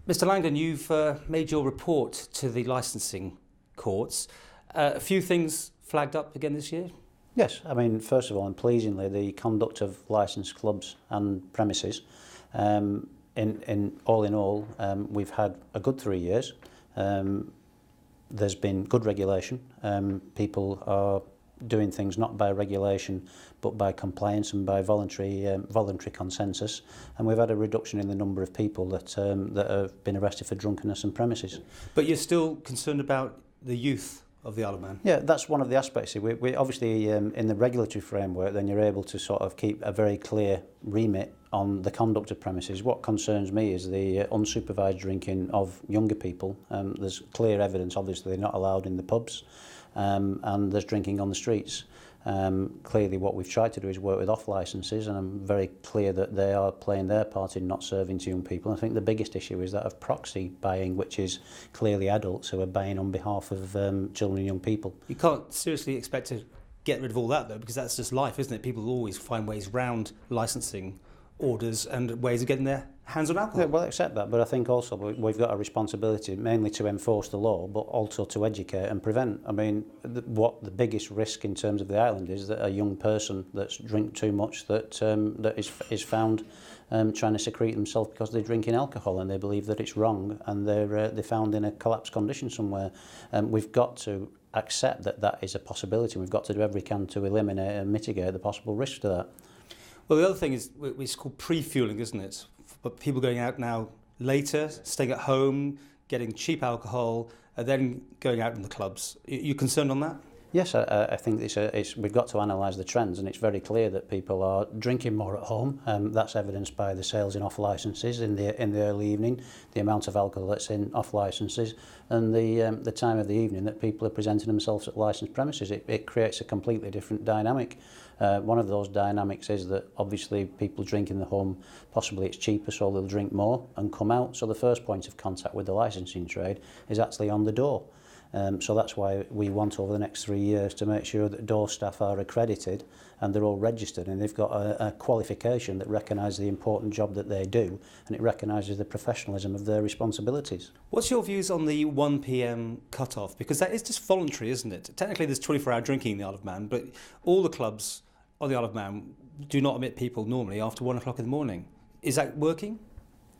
Mr Langdon, you've made your report to the licensing courts. A few things flagged up again this year? Yes, I mean, first of all, and pleasingly, the conduct of licensed clubs and premises, in all, we've had a good 3 years. There's been good regulation. People are doing things not by regulation but by compliance and by voluntary consensus, and we've had a reduction in the number of people that have been arrested for drunkenness on premises. But you're still concerned about the youth of the Isle of Man? Yeah, that's one of the aspects. We obviously, in the regulatory framework, then you're able to sort of keep a very clear remit on the conduct of premises. What concerns me is the unsupervised drinking of younger people. There's clear evidence, obviously, they're not allowed in the pubs, and there's drinking on the streets. Clearly what we've tried to do is work with off licences, and I'm very clear that they are playing their part in not serving to young people. I think the biggest issue is that of proxy buying, which is clearly adults who are buying on behalf of children and young people. You can't seriously expect to get rid of all that though, because that's just life, isn't it? People always find ways round licensing orders and ways of getting their hands on alcohol. Yeah, well, I accept that, but I think also we've got a responsibility mainly to enforce the law, but also to educate and prevent. I mean, what the biggest risk in terms of the island is that a young person that's drink too much that is found trying to secrete themselves because they're drinking alcohol and they believe that it's wrong, and they're found in a collapsed condition somewhere. We've got to accept that that is a possibility. We've got to do every can to eliminate and mitigate the possible risk to that. Well, the other thing is, it's called pre-fueling, isn't it? But people going out now later, staying at home, getting cheap alcohol, and then going out in the clubs. Are you concerned on that? Yes, I think we've got to analyse the trends, and it's very clear that people are drinking more at home. That's evidenced by the sales in off licences in the early evening, the amount of alcohol that's in off licences, and the time of the evening that people are presenting themselves at licensed premises. It creates a completely different dynamic. One of those dynamics is that obviously people drink in the home, possibly it's cheaper, so they'll drink more and come out. So the first point of contact with the licensing trade is actually on the door. So that's why we want over the next 3 years to make sure that door staff are accredited and they're all registered, and they've got a qualification that recognises the important job that they do, and it recognises the professionalism of their responsibilities. What's your views on the 1 p.m. cut-off? Because that is just voluntary, isn't it? Technically there's 24-hour drinking in the Isle of Man, but all the clubs on the Isle of Man do not admit people normally after 1 o'clock in the morning. Is that working?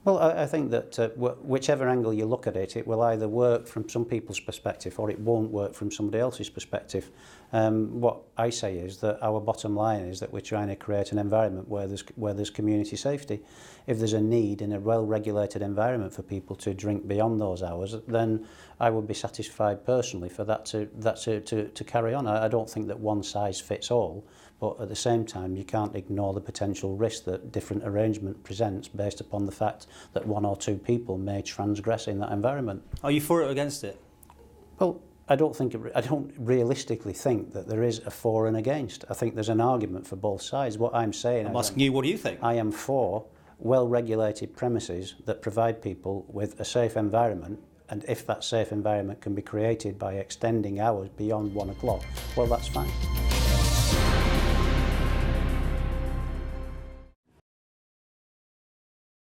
Well, I think that whichever angle you look at it, it will either work from some people's perspective or it won't work from somebody else's perspective. What I say is that our bottom line is that we're trying to create an environment where there's community safety. If there's a need in a well-regulated environment for people to drink beyond those hours, then I would be satisfied personally for that to carry on. I don't think that one size fits all, but at the same time you can't ignore the potential risk that different arrangement presents based upon the fact that 1 or 2 people may transgress in that environment. Are you for it or against it? Well, I don't realistically think that there is a for and against. I think there's an argument for both sides. What I'm saying, I'm asking you, what do you think? I am for well-regulated premises that provide people with a safe environment, and if that safe environment can be created by extending hours beyond 1 o'clock, well, that's fine.